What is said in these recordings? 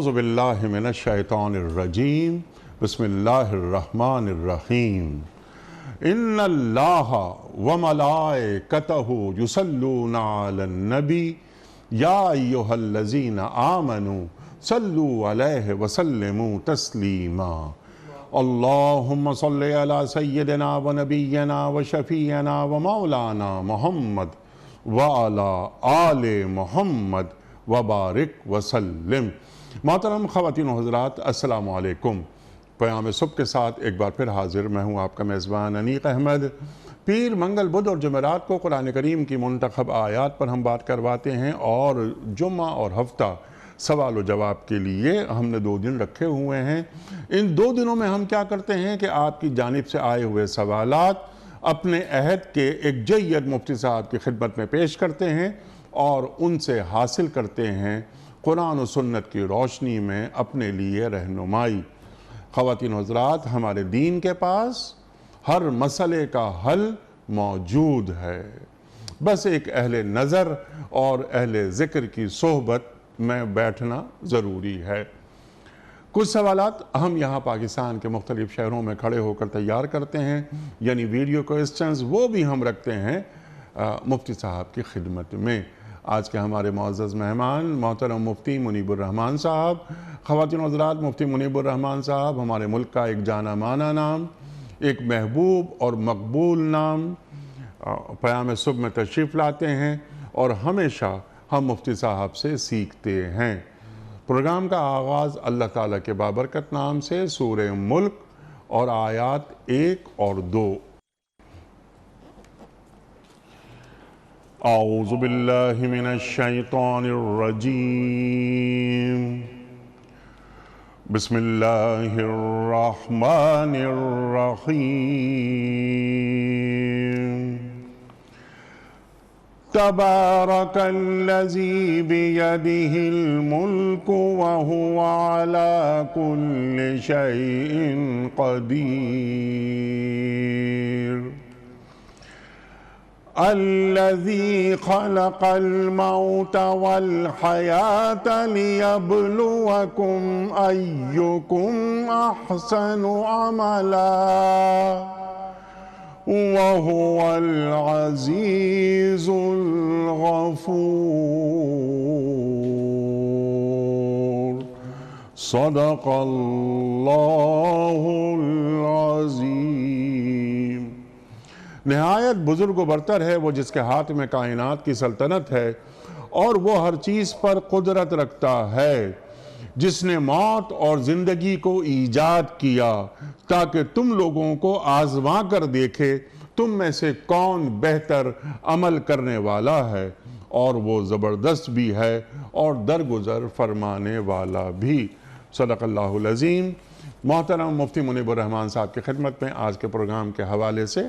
اعوذ باللہ من الشیطان الرجیم بسم اللہ الرحمن الرحیم ان اللہ وملائکتہ یصلون علی النبی یا ایہا الذین آمنوا صلوا علیہ وسلموا تسلیما اللہم صلی علی سیدنا و نبینا و شفیعنا و مولانا محمد وعلی آل محمد وبارک وسلم۔ محترم خواتین و حضرات، السلام علیکم۔ پیام صبح کے ساتھ ایک بار پھر حاضر میں ہوں آپ کا میزبان انیق احمد۔ پیر، منگل، بدھ اور جمعرات کو قرآن کریم کی منتخب آیات پر ہم بات کرواتے ہیں، اور جمعہ اور ہفتہ سوال و جواب کے لیے ہم نے 2 دن رکھے ہوئے ہیں۔ ان 2 دنوں میں ہم کیا کرتے ہیں کہ آپ کی جانب سے آئے ہوئے سوالات اپنے عہد کے ایک جید مفتی صاحب کی خدمت میں پیش کرتے ہیں اور ان سے حاصل کرتے ہیں قرآن و سنت کی روشنی میں اپنے لیے رہنمائی۔ خواتین و حضرات، ہمارے دین کے پاس ہر مسئلے کا حل موجود ہے، بس ایک اہل نظر اور اہل ذکر کی صحبت میں بیٹھنا ضروری ہے۔ کچھ سوالات ہم یہاں پاکستان کے مختلف شہروں میں کھڑے ہو کر تیار کرتے ہیں، یعنی ویڈیو کوئسچنز، وہ بھی ہم رکھتے ہیں مفتی صاحب کی خدمت میں۔ آج کے ہمارے معزز مہمان محترم مفتی منیب الرحمان صاحب۔ خواتین و حضرات، مفتی منیب الرحمان صاحب ہمارے ملک کا ایک جانا مانا نام، ایک محبوب اور مقبول نام، پیام صبح میں تشریف لاتے ہیں اور ہمیشہ ہم مفتی صاحب سے سیکھتے ہیں۔ پروگرام کا آغاز اللہ تعالیٰ کے بابرکت نام سے، سورہ ملک اور آیات 1 اور 2۔ اعوذ باللہ من الشیطان الرجیم بسم اللہ الرحمن الرحیم تبارک الذی بیدہ الملک وہو علی کل شیء قدیر الذي خلق الموت والحياة ليبلوكم أيكم أحسن عملا وهو العزيز الغفور صدق الله العظيم۔ نہایت بزرگ و برتر ہے وہ جس کے ہاتھ میں کائنات کی سلطنت ہے، اور وہ ہر چیز پر قدرت رکھتا ہے، جس نے موت اور زندگی کو ایجاد کیا تاکہ تم لوگوں کو آزما کر دیکھے تم میں سے کون بہتر عمل کرنے والا ہے، اور وہ زبردست بھی ہے اور درگزر فرمانے والا بھی۔ صدق اللہ العظیم۔ محترم مفتی منیب الرحمان صاحب کی خدمت میں آج کے پروگرام کے حوالے سے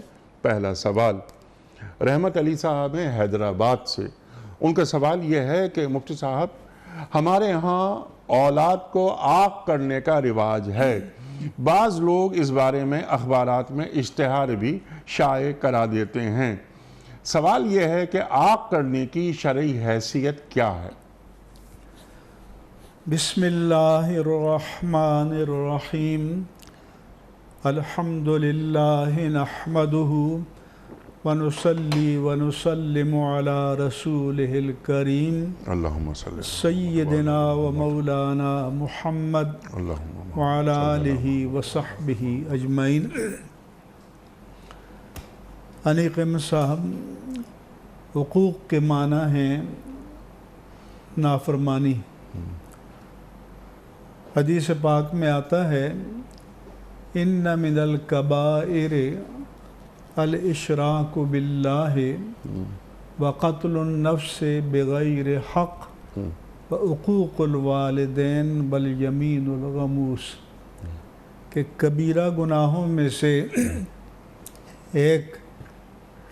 پہلا سوال رحمت علی صاحب ہیں حیدرآباد سے۔ ان کا سوال یہ ہے کہ مفتی صاحب، ہمارے ہاں اولاد کو عاق کرنے کا رواج ہے، بعض لوگ اس بارے میں اخبارات میں اشتہار بھی شائع کرا دیتے ہیں۔ سوال یہ ہے کہ عاق کرنے کی شرعی حیثیت کیا ہے؟ بسم اللہ الرحمن الرحیم الحمدللہ نحمدہ ونصلی ونسلم علی رسولہ الکریم اللہم صلی سیدنا و مولانا محمد وعلی آلہ وصحبہ اجمعین۔ انیق احمد صاحب، حقوق کے معنی ہیں نافرمانی۔ حدیث پاک میں آتا ہے ان من الکبائر الاشراک باللہ وقتل النفس بغیر حق وعقوق الوالدین والیمین الغموس، کہ کبیرہ گناہوں میں سے ایک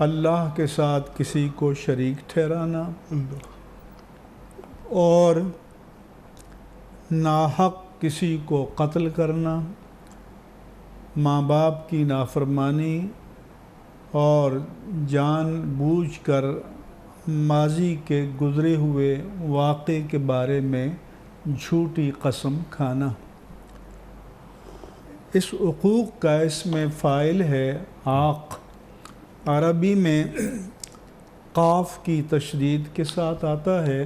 اللہ کے ساتھ کسی کو شریک ٹھہرانا اور ناحق کسی کو قتل کرنا، ماں باپ کی نافرمانی اور جان بوجھ کر ماضی کے گزرے ہوئے واقعے کے بارے میں جھوٹی قسم کھانا۔ اس عقوق کا اس میں فاعل ہے عاق، عربی میں قاف کی تشدید کے ساتھ آتا ہے،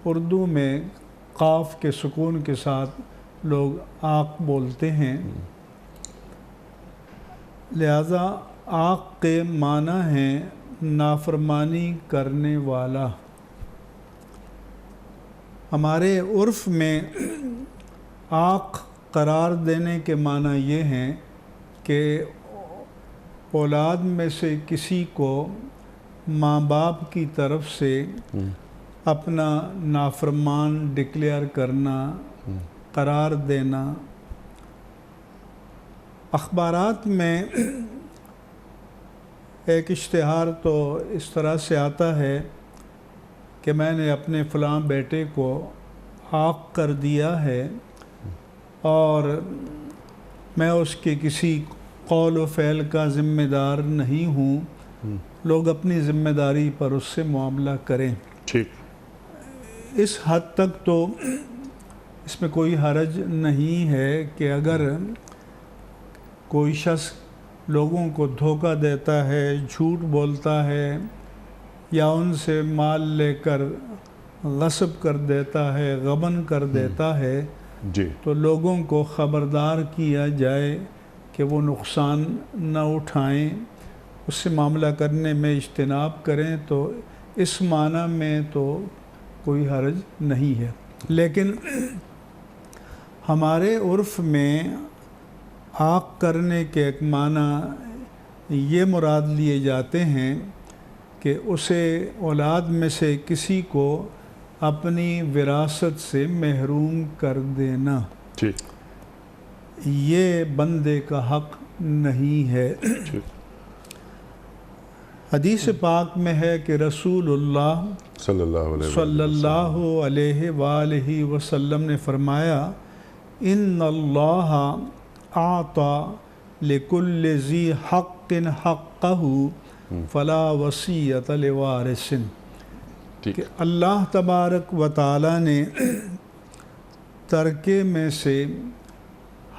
اردو میں قاف کے سکون کے ساتھ لوگ عاق بولتے ہیں، لہذا عاق کے معنی ہیں نافرمانی کرنے والا۔ ہمارے عرف میں عاق قرار دینے کے معنی یہ ہیں کہ اولاد میں سے کسی کو ماں باپ کی طرف سے اپنا نافرمان ڈکلیئر کرنا، قرار دینا۔ اخبارات میں ایک اشتہار تو اس طرح سے آتا ہے کہ میں نے اپنے فلاں بیٹے کو عاق کر دیا ہے اور میں اس کے کسی قول و فعل کا ذمہ دار نہیں ہوں، لوگ اپنی ذمہ داری پر اس سے معاملہ کریں۔ ٹھیک، اس حد تک تو اس میں کوئی حرج نہیں ہے کہ اگر کوئی شخص لوگوں کو دھوکہ دیتا ہے، جھوٹ بولتا ہے یا ان سے مال لے کر غصب کر دیتا ہے، غبن کر دیتا ہے، جی، تو لوگوں کو خبردار کیا جائے کہ وہ نقصان نہ اٹھائیں، اس سے معاملہ کرنے میں اجتناب کریں، تو اس معنی میں تو کوئی حرج نہیں ہے۔ لیکن ہمارے عرف میں عاق کرنے کے ایک معنی یہ مراد لیے جاتے ہیں کہ اسے اولاد میں سے کسی کو اپنی وراثت سے محروم کر دینا، ٹھیک، یہ بندے کا حق نہیں ہے۔ حدیث پاک میں ہے کہ رسول اللہ صلی اللہ علیہ وآلہ وسلم نے فرمایا، ان اللہ اعطى لکل ذی حق حقہ فلا وصیۃ لوارث، کہ اللہ تبارک و تعالی نے ترکے میں سے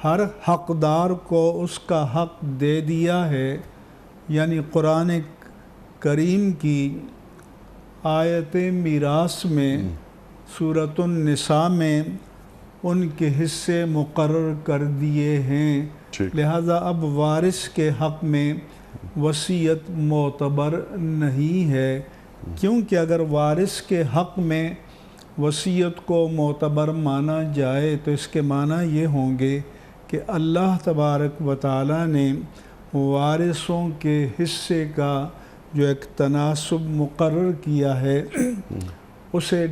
ہر حقدار کو اس کا حق دے دیا ہے، یعنی قرآن کریم کی آیت میراث میں سورۃ النساء میں ان کے حصے مقرر کر دیے ہیں، لہذا اب وارث کے حق میں وصیت معتبر نہیں ہے، کیونکہ اگر وارث کے حق میں وصیت کو معتبر مانا جائے تو اس کے معنی یہ ہوں گے کہ اللہ تبارک و تعالی نے وارثوں کے حصے کا جو ایک تناسب مقرر کیا ہے اسے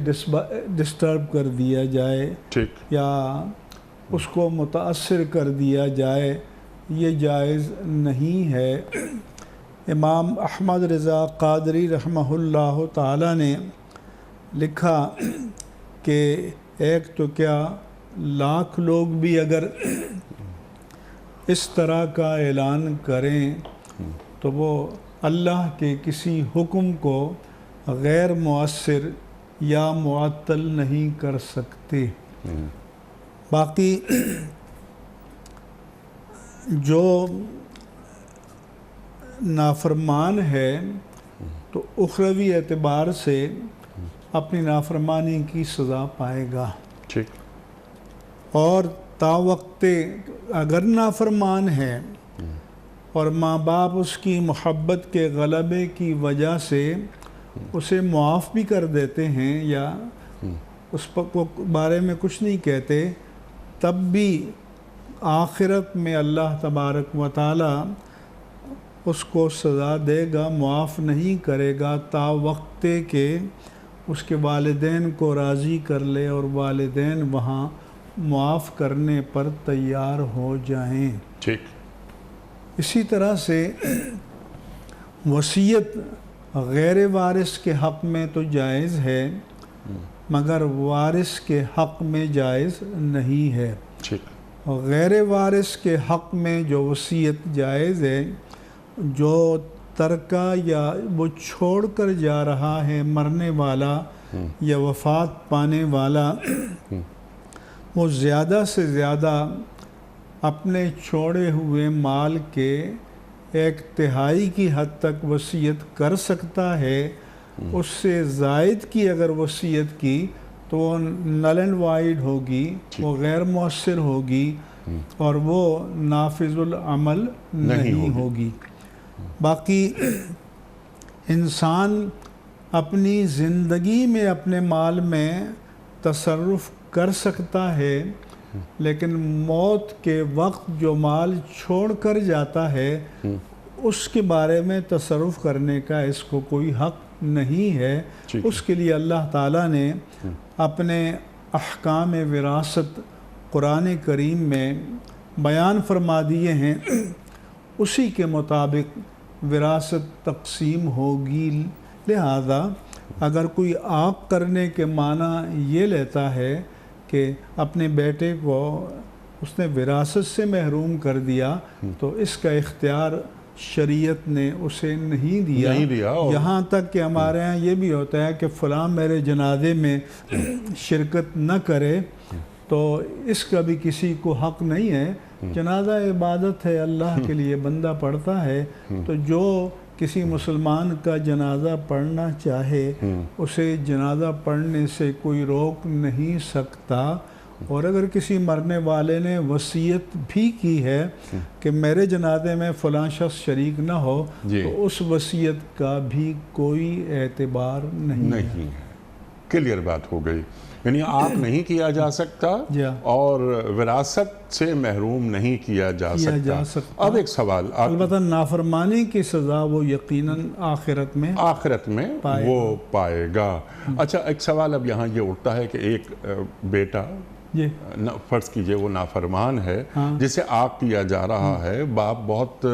ڈسٹرب کر دیا جائے یا اس کو متاثر کر دیا جائے، یہ جائز نہیں ہے۔ امام احمد رضا قادری رحمہ اللہ تعالی نے لکھا کہ ایک تو کیا لاکھ لوگ بھی اگر اس طرح کا اعلان کریں تو وہ اللہ کے کسی حکم کو غیر مؤثر یا معطل نہیں کر سکتے۔ باقی جو نافرمان ہے تو اخروی اعتبار سے اپنی نافرمانی کی سزا پائے گا، اور تا وقت اگر نافرمان ہے اور ماں باپ اس کی محبت کے غلبے کی وجہ سے اسے معاف بھی کر دیتے ہیں یا اس بارے میں کچھ نہیں کہتے، تب بھی آخرت میں اللہ تبارک و تعالی اس کو سزا دے گا، معاف نہیں کرے گا تا وقت کہ اس کے والدین کو راضی کر لے اور والدین وہاں معاف کرنے پر تیار ہو جائیں۔ اسی طرح سے وصیت غیر وارث کے حق میں تو جائز ہے مگر وارث کے حق میں جائز نہیں ہے۔ غیر وارث کے حق میں جو وصیت جائز ہے، جو ترکہ یا وہ چھوڑ کر جا رہا ہے مرنے والا یا وفات پانے والا وہ زیادہ سے زیادہ اپنے چھوڑے ہوئے مال کے 1/3 کی حد تک وصیت کر سکتا ہے. اس سے زائد کی اگر وصیت کی تو وہ نل اینڈ وائڈ ہوگی، وہ غیر مؤثر ہوگی اور وہ نافذ العمل نہیں ہوگی. باقی انسان اپنی زندگی میں اپنے مال میں تصرف کر سکتا ہے، لیکن موت کے وقت جو مال چھوڑ کر جاتا ہے اس کے بارے میں تصرف کرنے کا اس کو کوئی حق نہیں ہے. اس کے لیے اللہ تعالیٰ نے اپنے احکام وراثت قرآن کریم میں بیان فرما دیے ہیں، اسی کے مطابق وراثت تقسیم ہوگی. لہذا اگر کوئی عاق کرنے کے معنی یہ لیتا ہے کہ اپنے بیٹے کو اس نے وراثت سے محروم کر دیا تو اس کا اختیار شریعت نے اسے نہیں دیا. یہاں تک کہ ہمارے ہاں یہ بھی ہوتا ہے کہ فلاں میرے جنازے میں شرکت نہ کرے تو اس کا بھی کسی کو حق نہیں ہے. جنازہ عبادت ہے، اللہ کے لیے بندہ پڑھتا ہے، تو جو کسی مسلمان کا جنازہ پڑھنا چاہے اسے جنازہ پڑھنے سے کوئی روک نہیں سکتا. اور اگر کسی مرنے والے نے وصیت بھی کی ہے کہ میرے جنازے میں فلاں شخص شریک نہ ہو تو اس وصیت کا بھی کوئی اعتبار نہیں ہے. کلیئر بات ہو گئی. یعنی عاق نہیں کیا جا سکتا اور وراثت سے محروم نہیں کیا جا سکتا. اب ایک سوال، البتہ نافرمانی کی سزا وہ یقیناً آخرت میں وہ پائے گا. اچھا، ایک سوال اب یہاں یہ اٹھتا ہے کہ ایک بیٹا فرض کیجئے وہ نافرمان ہے جسے عاق کیا جا رہا ہے، باپ بہت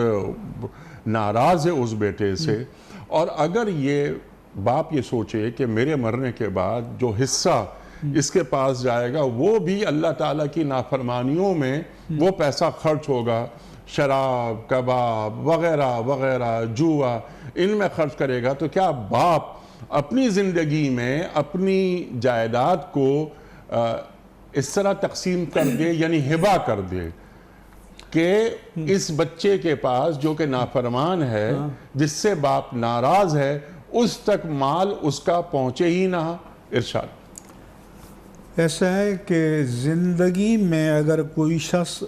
ناراض ہے اس بیٹے سے، اور اگر یہ باپ یہ سوچے کہ میرے مرنے کے بعد جو حصہ اس کے پاس جائے گا وہ بھی اللہ تعالیٰ کی نافرمانیوں میں وہ پیسہ خرچ ہوگا، شراب، کباب وغیرہ وغیرہ، جوا، ان میں خرچ کرے گا، تو کیا باپ اپنی زندگی میں اپنی جائیداد کو اس طرح تقسیم کر دے، یعنی ہبہ کر دے کہ اس بچے کے پاس جو کہ نافرمان ہے، جس سے باپ ناراض ہے، اس تک مال اس کا پہنچے ہی نہ؟ ارشاد. ایسا ہے کہ زندگی میں اگر کوئی شخص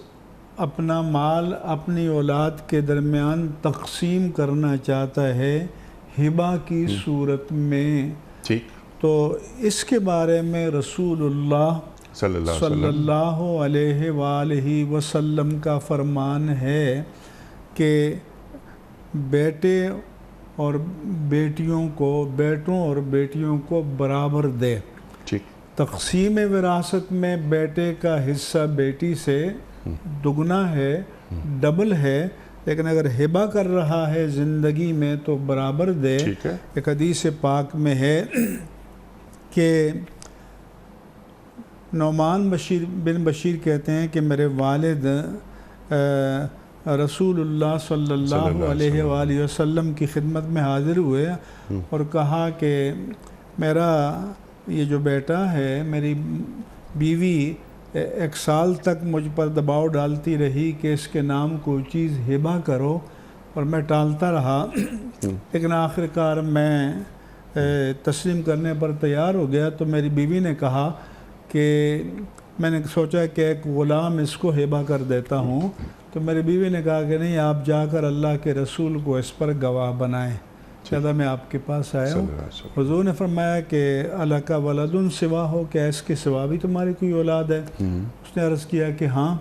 اپنا مال اپنی اولاد کے درمیان تقسیم کرنا چاہتا ہے ہبہ کی صورت میں، تو اس کے بارے میں رسول اللہ صلی اللہ علیہ وآلہ وسلم کا فرمان ہے کہ بیٹے اور بیٹیوں کو، بیٹوں اور بیٹیوں کو برابر دے. تقسیم وراثت میں بیٹے کا حصہ بیٹی سے دگنا ہے، ڈبل ہے، لیکن اگر ہبہ کر رہا ہے زندگی میں تو برابر دے. ایک حدیث پاک میں ہے کہ نعمان بن بشیر کہتے ہیں کہ میرے والد رسول اللہ صلی اللہ علیہ وآلہ وسلم کی خدمت میں حاضر ہوئے اور کہا کہ میرا یہ جو بیٹا ہے، میری بیوی 1 سال تک مجھ پر دباؤ ڈالتی رہی کہ اس کے نام کوئی چیز ہبہ کرو، اور میں ٹالتا رہا، لیکن آخر کار میں تسلیم کرنے پر تیار ہو گیا. تو میری بیوی نے کہا کہ میں نے سوچا کہ ایک غلام اس کو ہبہ کر دیتا ہوں. تو میری بیوی نے کہا کہ نہیں، آپ جا کر اللہ کے رسول کو اس پر گواہ بنائیں. لہذا میں آپ کے پاس آیا ہوں. حضور نے فرمایا کہ الک ولد سوا ہو، کیا اس کے سوا بھی تمہاری کوئی اولاد ہے؟ اس نے عرض کیا کہ ہاں.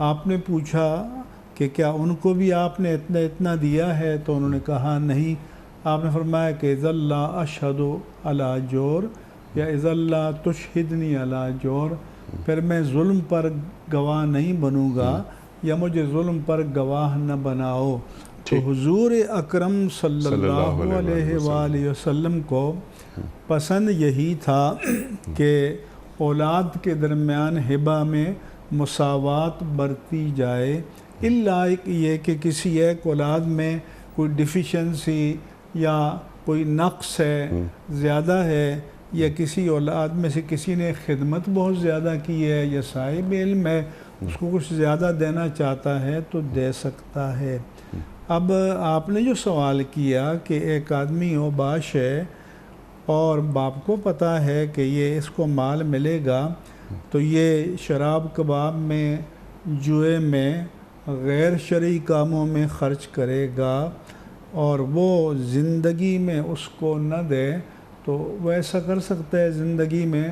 آپ نے پوچھا کہ کیا ان کو بھی آپ نے اتنا دیا ہے؟ تو انہوں نے کہا نہیں. آپ نے فرمایا کہ اذا لا اشہد علی جور یا اذا لا تشہدنی علی جور، پھر میں ظلم پر گواہ نہیں بنوں گا یا مجھے ظلم پر گواہ نہ بناؤ. تو حضور اکرم صلی اللہ علیہ وآلہ وسلم کو پسند یہی تھا کہ اولاد کے درمیان ہبہ میں مساوات برتی جائے، الا یہ کہ کسی ایک اولاد میں کوئی ڈیفیشنسی یا کوئی نقص ہے، زیادہ ہے، یا کسی اولاد میں سے کسی نے خدمت بہت زیادہ کی ہے یا صاحب علم ہے اس کو کچھ زیادہ دینا چاہتا ہے تو دے سکتا ہے۔ اب آپ نے جو سوال کیا کہ ایک آدمی اوباش ہے اور باپ کو پتہ ہے کہ یہ اس کو مال ملے گا تو یہ شراب کباب میں، جوئے میں، غیر شرعی کاموں میں خرچ کرے گا اور وہ زندگی میں اس کو نہ دے تو وہ ایسا کر سکتا ہے زندگی میں،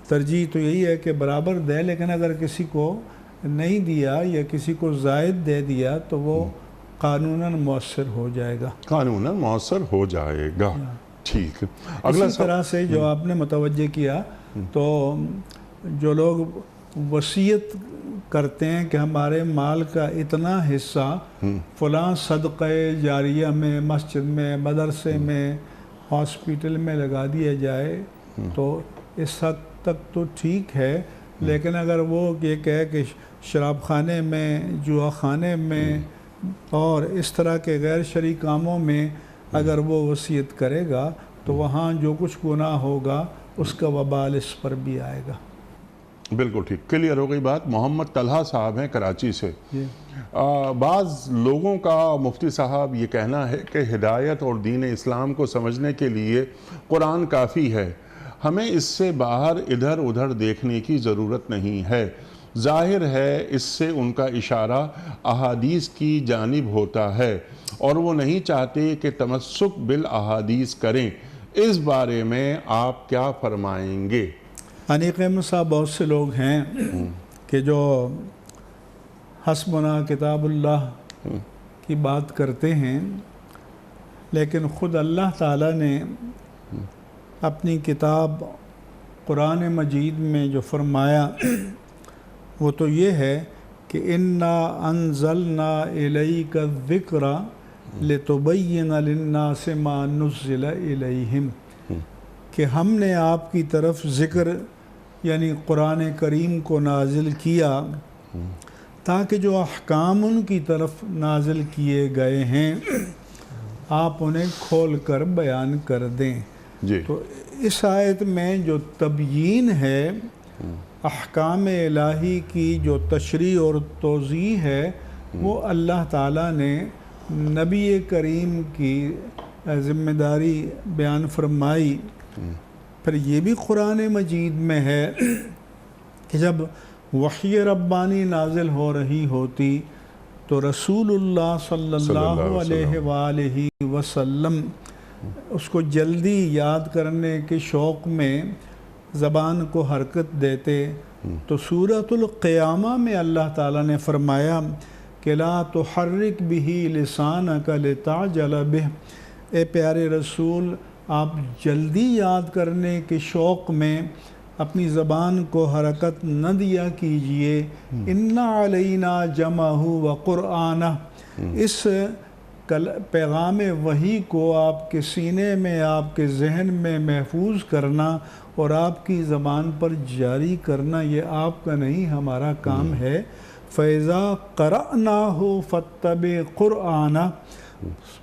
ترجیح تو یہی ہے کہ برابر دے، لیکن اگر کسی کو نہیں دیا یا کسی کو زائد دے دیا تو وہ قانوناً مؤثر ہو جائے گا، قانوناً مؤثر ہو جائے گا۔ ٹھیک، اسی طرح سے جو آپ نے متوجہ کیا تو جو لوگ وصیت کرتے ہیں کہ ہمارے مال کا اتنا حصہ فلاں صدقہ جاریہ میں، مسجد میں، مدرسے میں، ہاسپیٹل میں لگا دیا جائے تو اس حد تک تو ٹھیک ہے، لیکن اگر وہ یہ کہے کہ شراب خانے میں، جوا خانے میں اور اس طرح کے غیر شرعی کاموں میں اگر وہ وصیت کرے گا تو وہاں جو کچھ گناہ ہوگا اس کا وبال اس پر بھی آئے گا۔ بالکل ٹھیک، کلیئر ہو گئی بات۔ محمد طلحہ صاحب ہیں کراچی سے۔ بعض لوگوں کا مفتی صاحب یہ کہنا ہے کہ ہدایت اور دین اسلام کو سمجھنے کے لیے قرآن کافی ہے، ہمیں اس سے باہر ادھر ادھر دیکھنے کی ضرورت نہیں ہے۔ ظاہر ہے اس سے ان کا اشارہ احادیث کی جانب ہوتا ہے اور وہ نہیں چاہتے کہ تمسک بالاحادیث کریں، اس بارے میں آپ کیا فرمائیں گے؟ انیق احمد صاحب، بہت سے لوگ ہیں کہ جو حسبنا کتاب اللہ کی بات کرتے ہیں، لیکن خود اللہ تعالیٰ نے اپنی کتاب قرآن مجید میں جو فرمایا وہ تو یہ ہے کہ انا انزلنا الیک الذکر لتبین للناس ما نزل الیہم، کہ ہم نے آپ کی طرف ذکر یعنی قرآن کریم کو نازل کیا تاکہ جو احکام ان کی طرف نازل کیے گئے ہیں آپ انہیں کھول کر بیان کر دیں۔ جی، تو اس آیت میں جو تبیین ہے، احکام الہی کی جو تشریح اور توضیح ہے، وہ اللہ تعالیٰ نے نبی کریم کی ذمہ داری بیان فرمائی۔ پھر یہ بھی قرآن مجید میں ہے کہ جب وحی ربانی نازل ہو رہی ہوتی تو رسول اللہ صلی اللہ علیہ وآلہ وسلم اس کو جلدی یاد کرنے کے شوق میں زبان کو حرکت دیتے، تو سورۃ القیامہ میں اللہ تعالیٰ نے فرمایا کہ لا تحرک بہ لسانک لتعجل بہ، اے پیارے رسول آپ جلدی یاد کرنے کے شوق میں اپنی زبان کو حرکت نہ دیا کیجئے، اِنَّ عَلَيْنَا جَمْعَهُ وَقُرْآنَهُ، اس پیغام وحی کو آپ کے سینے میں، آپ کے ذہن میں محفوظ کرنا اور آپ کی زبان پر جاری کرنا یہ آپ کا نہیں ہمارا کام ہے۔ فَإِذَا قَرَأْنَاهُ فَاتَّبِعْ قُرْآنَهُ،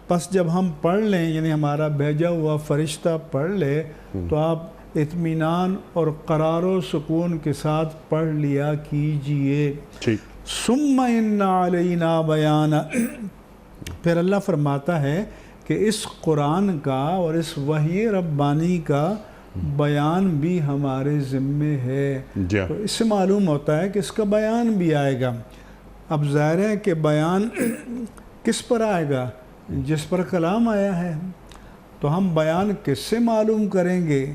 پس جب ہم پڑھ لیں یعنی ہمارا بھیجا ہوا فرشتہ پڑھ لے تو آپ اطمینان اور قرار و سکون کے ساتھ پڑھ لیا کیجئے۔ ثُمَّ إِنَّ عَلَيْنَا بَيَانَ، پھر اللہ فرماتا ہے کہ اس قرآن کا اور اس وحی ربانی کا بیان بھی ہمارے ذمے ہے۔ تو اس سے معلوم ہوتا ہے کہ اس کا بیان بھی آئے گا۔ اب ظاہر ہے کہ بیان کس پر آئے گا؟ جس پر کلام آیا ہے۔ تو ہم بیان کس سے معلوم کریں گے؟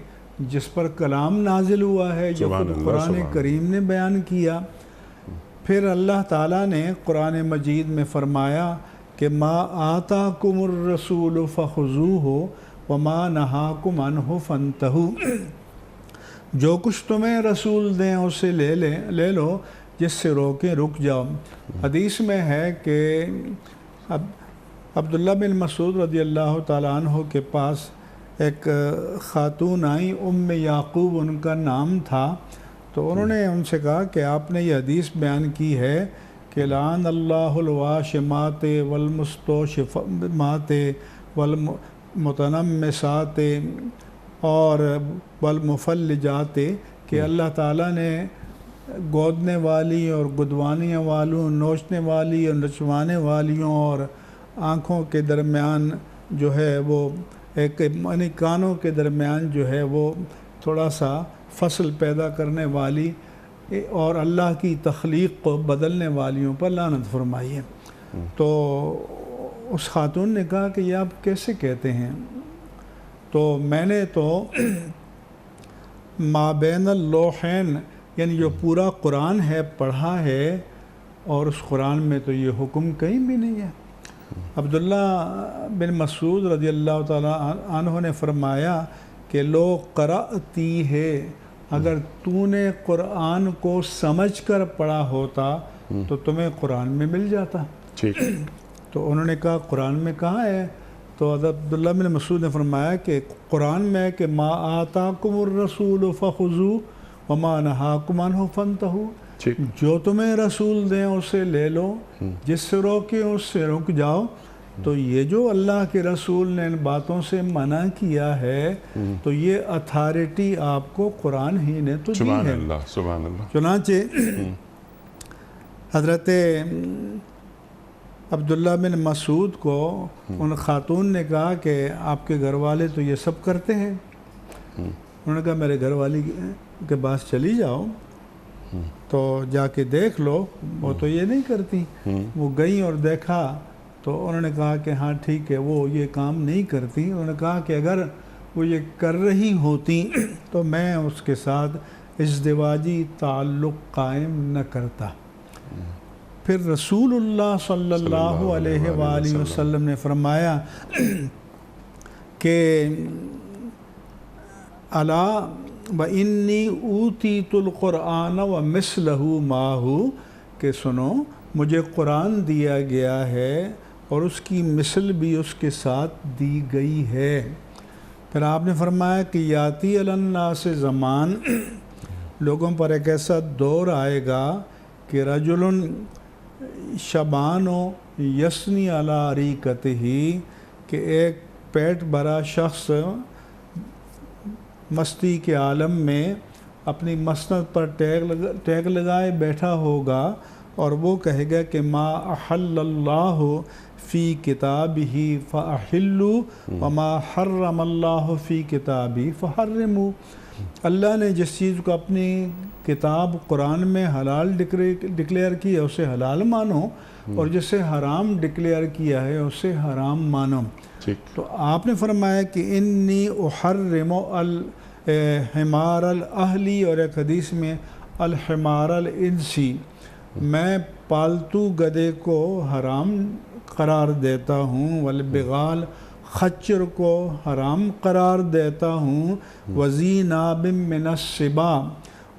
جس پر کلام نازل ہوا ہے، جو قرآن کریم نے بیان کیا۔ پھر اللہ تعالیٰ نے قرآن مجید میں فرمایا کہ ما آتاکم الرسول فخذوہ وما نہاکم عنہ فانتہوا، جو کچھ تمہیں رسول دیں اسے لے لو، جس سے روکیں رک جاؤ۔ حدیث میں ہے کہ عبداللہ بن مسعود رضی اللہ تعالیٰ عنہ کے پاس ایک خاتون آئی، ام یعقوب ان کا نام تھا، تو انہوں نے ان سے کہا کہ آپ نے یہ حدیث بیان کی ہے کہ لعن اللہ الواشمات والمستوشمات والمتنمسات اور والمفلجات کہ اللہ تعالیٰ نے گودنے والی اور گدوانے والوں، نوچنے والی اور نچوانے والیوں اور آنکھوں کے درمیان جو ہے وہ ایک یعنی کانوں کے درمیان جو ہے وہ تھوڑا سا فصل پیدا کرنے والی اور اللہ کی تخلیق کو بدلنے والیوں پر لعنت فرمائی ہے۔ تو اس خاتون نے کہا کہ یہ آپ کیسے کہتے ہیں؟ تو میں نے تو مابین اللوحین یعنی جو پورا قرآن ہے پڑھا ہے، اور اس قرآن میں تو یہ حکم کہیں بھی نہیں ہے۔ عبداللہ بن مسعود رضی اللہ تعالیٰ عنہ نے فرمایا کہ لو قرأتی ہے، اگر تو نے قرآن کو سمجھ کر پڑھا ہوتا تو تمہیں قرآن میں مل جاتا۔ تو انہوں نے کہا قرآن میں کہاں ہے؟ تو عبداللہ بن مسعود نے فرمایا کہ قرآن میں کہ ما آتاکم الرسول فخذوہ وما نہاکم عنہ فانتہوا، جو تمہیں رسول دیں اسے لے لو، جس سے روکیں اس سے رک جاؤ۔ تو یہ جو اللہ کے رسول نے ان باتوں سے منع کیا ہے تو یہ اتھارٹی آپ کو قرآن ہی نے تو دی ہے۔ سبحان اللہ، سبحان اللہ۔ چنانچہ حضرت عبداللہ بن مسعود کو ان خاتون نے کہا کہ آپ کے گھر والے تو یہ سب کرتے ہیں۔ انہوں نے کہا میرے گھر والی کے پاس چلی جاؤ تو جا کے دیکھ لو، وہ تو یہ نہیں کرتی۔ وہ گئیں اور دیکھا تو انہوں نے کہا کہ ہاں ٹھیک ہے وہ یہ کام نہیں کرتی۔ انہوں نے کہا کہ اگر وہ یہ کر رہی ہوتی تو میں اس کے ساتھ ازدواجی تعلق قائم نہ کرتا۔ پھر رسول اللہ صلی اللہ علیہ وآلہ وسلم نے فرمایا کہ الا وانی اوتیت القرآن ومثلہ معہ، کہ سنو مجھے قرآن دیا گیا ہے اور اس کی مثل بھی اس کے ساتھ دی گئی ہے۔ پھر آپ نے فرمایا کہ یاتی علی الناس زمان، لوگوں پر ایک ایسا دور آئے گا کہ رجل شبان و یسنی علی عریقتہ، کہ ایک پیٹ بھرا شخص مستی کے عالم میں اپنی مسند پر ٹیک لگائے بیٹھا ہوگا اور وہ کہے گا کہ ما احل اللہ فی کتابہ فاحلوا وما حرم اللہ فی کتابہ فحرموا، اللہ نے جس چیز کو اپنی کتاب قرآن میں حلال ڈکلیئر کیا ہے اسے حلال مانو، اور جسے حرام ڈکلیئر کیا ہے اسے حرام مانو۔ تو آپ نے فرمایا کہ انی احرم الحمار الاہلی، اور ایک حدیث میں الحمار الانسی، میں پالتو گدھے کو حرام قرار دیتا ہوں، والبغال، خچر کو حرام قرار دیتا ہوں، وذی ناب من السباع،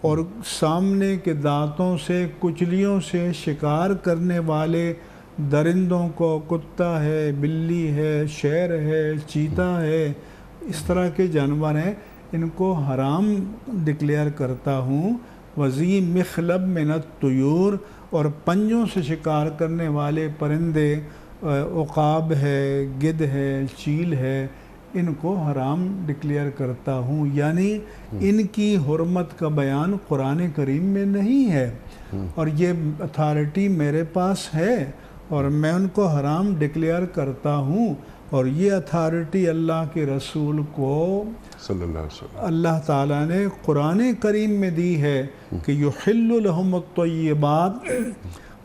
اور سامنے کے دانتوں سے کچلیوں سے شکار کرنے والے درندوں کو، کتا ہے، بلی ہے، شیر ہے، چیتا ہے، اس طرح کے جانور ہیں، ان کو حرام ڈکلیئر کرتا ہوں۔ وذی مخلب من الطیور، اور پنجوں سے شکار کرنے والے پرندے، عقاب ہے، گدھ ہے، چیل ہے، ان کو حرام ڈکلیئر کرتا ہوں۔ یعنی ان کی حرمت کا بیان قرآن کریم میں نہیں ہے، اور یہ اتھارٹی میرے پاس ہے اور میں ان کو حرام ڈکلیئر کرتا ہوں، اور یہ اتھارٹی اللہ کے رسول کو صلی اللہ علیہ وسلم اللہ تعالیٰ نے قرآن کریم میں دی ہے کہ یحل لہم الطیبات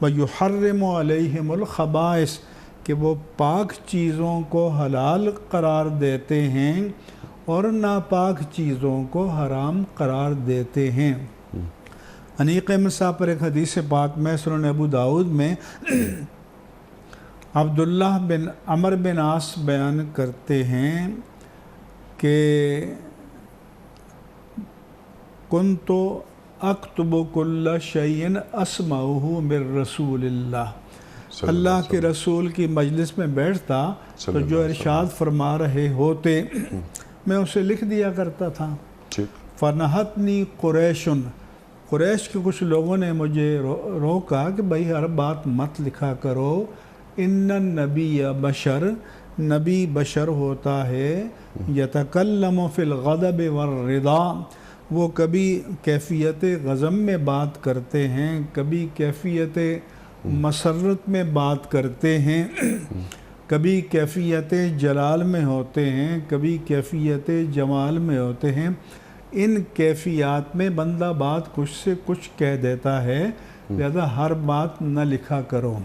ویحرم علیہم الخبائث، کہ وہ پاک چیزوں کو حلال قرار دیتے ہیں اور ناپاک چیزوں کو حرام قرار دیتے ہیں۔ انیق مصاب پر ایک حدیث پاک میں سنن ابو داؤد میں عبداللہ بن عمر بن عاص بیان کرتے ہیں کہ کنت اکتب کل شیء اسمعہ من رسول اللہ، اللہ کے رسول کی مجلس میں بیٹھتا تو جو ارشاد فرما رہے ہوتے میں اسے لکھ دیا کرتا تھا۔ فنہتنی قریشن، قریش کے کچھ لوگوں نے مجھے روکا کہ بھائی ہر بات مت لکھا کرو، ان النبی بشر، نبی بشر ہوتا ہے، یتکلم فی الغضب والرضا، وہ کبھی کیفیت غضب میں بات کرتے ہیں، کبھی کیفیت مسرت میں بات کرتے ہیں، کبھی کیفیت جلال میں ہوتے ہیں، کبھی کیفیت جمال میں ہوتے ہیں۔ ان کیفیات میں بندہ بات کچھ سے کچھ کہہ دیتا ہے، لہذا ہر بات نہ لکھا کرو۔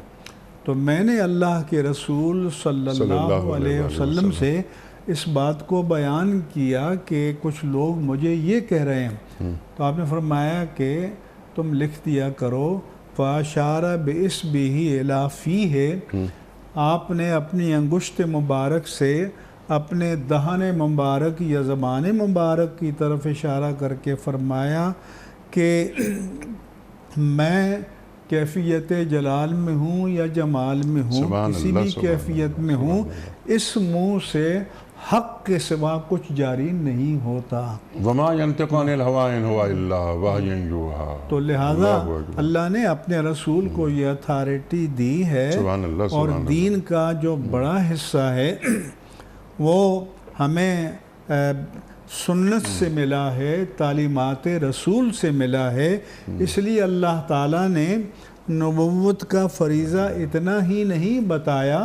تو میں نے اللہ کے رسول صلی اللہ علیہ وسلم سے اس بات کو بیان کیا کہ کچھ لوگ مجھے یہ کہہ رہے ہیں، تو آپ نے فرمایا کہ تم لکھ دیا کرو۔ فَأَشَارَ بِإِصْبِعِهِ إِلَىٰ فِيهِ، آپ نے اپنی انگشت مبارک سے اپنے دہن مبارک یا زبان مبارک کی طرف اشارہ کر کے فرمایا کہ میں کیفیت جلال میں ہوں یا جمال میں ہوں، کسی بھی کیفیت میں ہوں، اس منہ سے حق کے سوا کچھ جاری نہیں ہوتا۔ وَمَا يَنْطِقُ عَنِ الْهَوَىٰ إِنْ هُوَ إِلَّا وَحْيٌ يُوحَىٰ۔ تو لہٰذا اللہ نے اپنے رسول کو یہ اتھارٹی دی ہے، اور دین کا جو بڑا حصہ ہے وہ ہمیں سنت سے ملا ہے، تعلیمات رسول سے ملا ہے۔ اس لیے اللہ تعالیٰ نے نبوت کا فریضہ اتنا ہی نہیں بتایا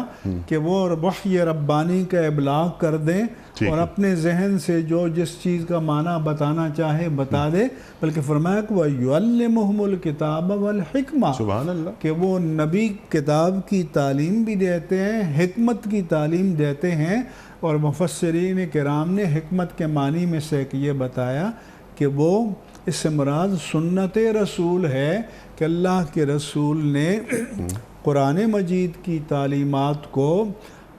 کہ وہ وحی ربانی کا ابلاغ کر دیں اور اپنے ذہن سے جو جس چیز کا معنی بتانا چاہے بتا دے، بلکہ فرمایا کہ وَيُعَلِّمُهُمُ الْكِتَابَ وَالْحِكْمَةَ، سبحان اللہ، کہ وہ نبی کتاب کی تعلیم بھی دیتے ہیں، حکمت کی تعلیم دیتے ہیں۔ اور مفسرین کرام نے حکمت کے معنی میں سے یہ بتایا کہ وہ اس سے مراد سنت رسول ہے کہ اللہ کے رسول نے قرآن مجید کی تعلیمات کو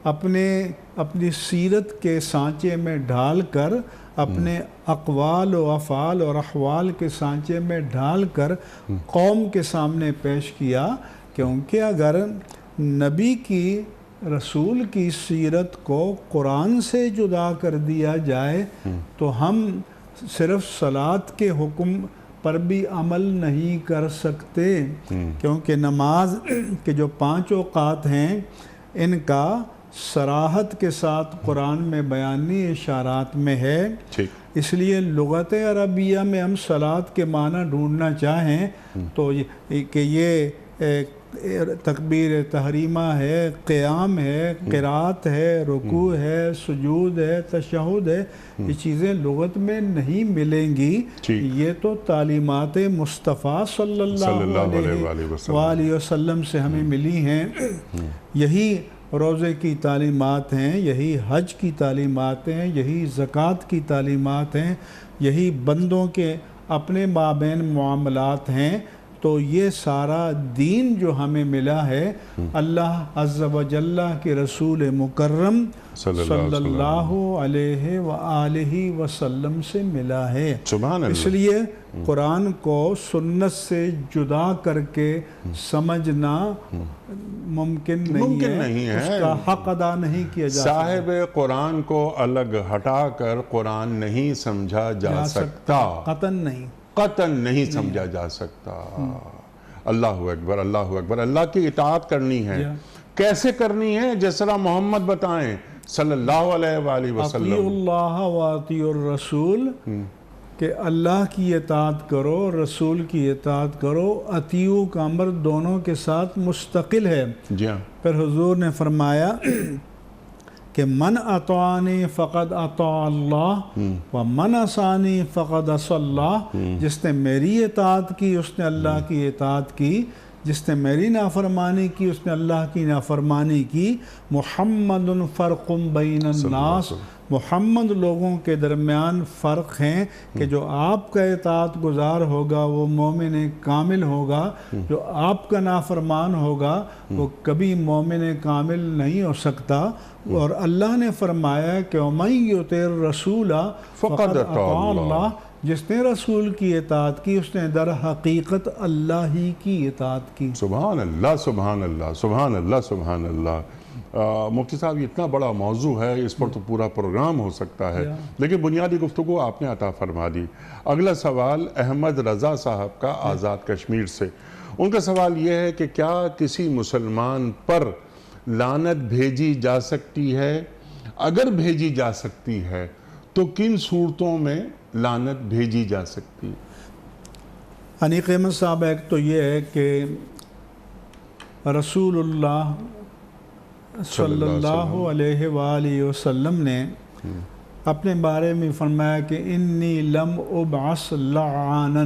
اپنی سیرت کے سانچے میں ڈھال کر، اپنے اقوال و افعال اور احوال کے سانچے میں ڈھال کر قوم کے سامنے پیش کیا، کیونکہ اگر نبی کی رسول کی سیرت کو قرآن سے جدا کر دیا جائے تو ہم صرف صلاۃ کے حکم پر بھی عمل نہیں کر سکتے، کیونکہ نماز کے جو 5 اوقات ہیں ان کا صراحت کے ساتھ قرآن میں بیانی اشارات میں ہے۔ اس لیے لغت عربیہ میں ہم صلاۃ کے معنی ڈھونڈنا چاہیں تو کہ یہ تکبیر تحریمہ ہے، قیام ہے، قرات ہے، رکوع ہے، سجود ہے، تشہد ہے، یہ چیزیں لغت میں نہیں ملیں گی۔ یہ تو تعلیمات مصطفیٰ صلی اللہ علیہ وسلم سے ہمیں ملی ہیں۔ یہی روزے کی تعلیمات ہیں، یہی حج کی تعلیمات ہیں، یہی زکوٰۃ کی تعلیمات ہیں، یہی بندوں کے اپنے مابین معاملات ہیں۔ تو یہ سارا دین جو ہمیں ملا ہے اللہ عز و جل کے رسول مکرم صلی اللہ علیہ وآلہ وسلم سے ملا ہے۔ اس لیے قرآن کو سنت سے جدا کر کے سمجھنا ممکن نہیں ہے، اس کا حق ادا نہیں کیا جا سکتا۔ صاحب قرآن کو الگ ہٹا کر قرآن نہیں سمجھا جا سکتا، قطعاً نہیں سمجھا جا سکتا۔ اللہ اکبر، اللہ اکبر۔ اللہ کی اطاعت کرنی ہے، کیسے کرنی ہے؟ جس طرح محمد بتائیں صلی اللہ علیہ وآلہ وسلم، اطیعوا اللہ و اطیعوا الرسول، کہ اللہ کی اطاعت کرو، رسول کی اطاعت کرو۔ اطیعوا کا امر دونوں کے ساتھ مستقل ہے۔ پھر حضور نے فرمایا کہ من اطاعنی فقد اطاع اللہ ومن عصانی فقد عصی اللہ، جس نے میری اطاعت کی اس نے اللہ کی اطاعت کی، جس نے میری نافرمانی کی اس نے اللہ کی نافرمانی کی۔ محمد فرق بین الناس، محمد لوگوں کے درمیان فرق ہیں کہ جو آپ کا اطاعت گزار ہوگا وہ مومن کامل ہوگا، جو آپ کا نافرمان ہوگا وہ کبھی مومن کامل نہیں ہو سکتا۔ اور اللہ نے فرمایا کہ وَمَن يُطِعِ الرَّسُولَ فَقَدْ أَطَاعَ اللَّهَ، جس نے رسول کی اطاعت کی اس نے در حقیقت اللہ ہی کی اطاعت کی۔ سبحان اللہ، سبحان اللہ، سبحان اللہ، سبحان اللہ۔ مفتی صاحب، یہ اتنا بڑا موضوع ہے، اس پر تو پورا پروگرام ہو سکتا ہے، لیکن بنیادی گفتگو آپ نے عطا فرما دی۔ اگلا سوال احمد رضا صاحب کا آزاد کشمیر سے۔ ان کا سوال یہ ہے کہ کیا کسی مسلمان پر لعنت بھیجی جا سکتی ہے؟ اگر بھیجی جا سکتی ہے تو کن صورتوں میں لعنت بھیجی جا سکتی ہے؟ انیق احمد صاحب، ایک تو یہ ہے کہ رسول اللہ صلی اللہ علیہ وآلہ وسلم نے اپنے بارے میں فرمایا کہ انی لم ابعث لعانا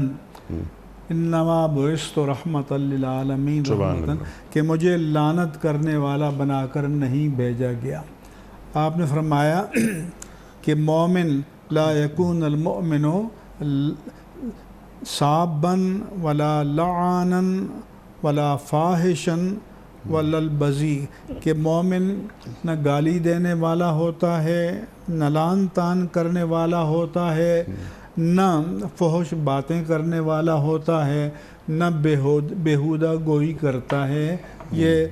انما بعثت رحمتا للعالمین، کہ مجھے لعنت کرنے والا بنا کر نہیں بھیجا گیا۔ آپ نے فرمایا کہ مومن لا یکون المؤمن صابا ولا لعانا ولا فاحشا ولا البذی، کہ مومن نہ گالی دینے والا ہوتا ہے، نہ لعن طعن کرنے والا ہوتا ہے، نہ فحش باتیں کرنے والا ہوتا ہے، نہ بیہودہ گوئی کرتا ہے۔ یہ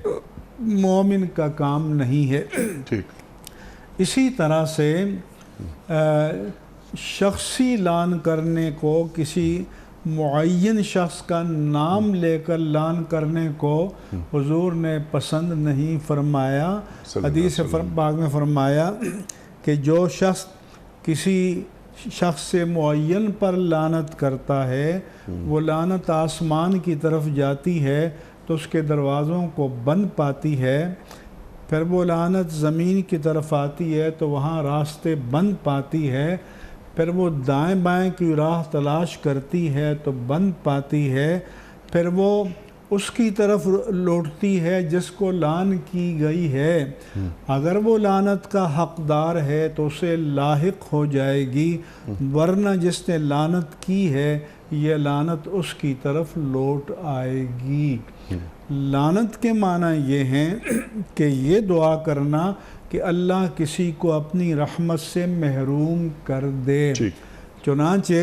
مومن کا کام نہیں ہے۔ اسی طرح سے شخصی لعن کرنے کو، کسی معین شخص کا نام لے کر لعن کرنے کو حضور نے پسند نہیں فرمایا۔ حدیث پاک میں فرمایا کہ جو شخص کسی شخص سے معین پر لعنت کرتا ہے، وہ لعنت آسمان کی طرف جاتی ہے تو اس کے دروازوں کو بند پاتی ہے، پھر وہ لعنت زمین کی طرف آتی ہے تو وہاں راستے بند پاتی ہے، پھر وہ دائیں بائیں کی راہ تلاش کرتی ہے تو بند پاتی ہے، پھر وہ اس کی طرف لوٹتی ہے جس کو لعن کی گئی ہے۔ اگر وہ لعنت کا حقدار ہے تو اسے لاحق ہو جائے گی، ورنہ جس نے لعنت کی ہے یہ لعنت اس کی طرف لوٹ آئے گی۔ لعنت کے معنی یہ ہیں کہ یہ دعا کرنا کہ اللہ کسی کو اپنی رحمت سے محروم کر دے۔ چنانچہ